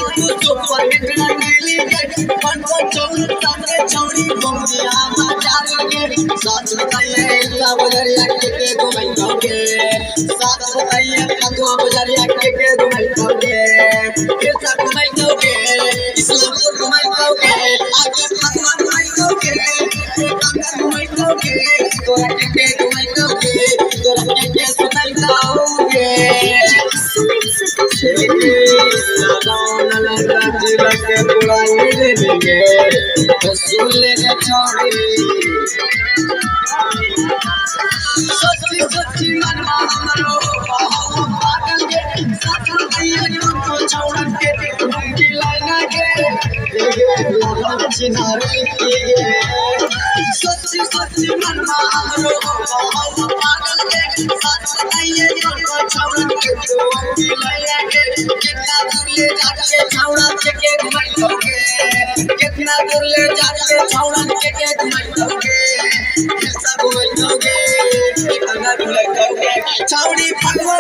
तू super hit लगैली गे मन को छौड़ी बमजिया बाजार गे साथ बताइए इतना बजरिया के घुमैतोगे साथ बताइए कदवा बजरिया के घुमैतोगे कैसा घुमैतोगे इस्लामपुर घुमैतोगे आगे कदवा घुमैतोगे कांगा घुमैतोगे तोरा के घुमैतोगे तोरा के सुनाइतोगे लगे बुलाई देंगे रसूले के छोड़ी सच्ची सच्ची मनवा हमरो पागल के साथ भैया को छोड़ के उनकी लाइन के लगा चिनारे के सच्ची सच्ची मनवा हमरो पागल के साथ भैया को छोड़ के उनकी लाइन के कितना दूर ले जाके छौड़ा के घुमाइतोगे कितना दूर ले जाके छौड़ा के घुमाइतोगे कैसा घुमाइतोगे कितना घुमाइतोगे छौड़ी फगवा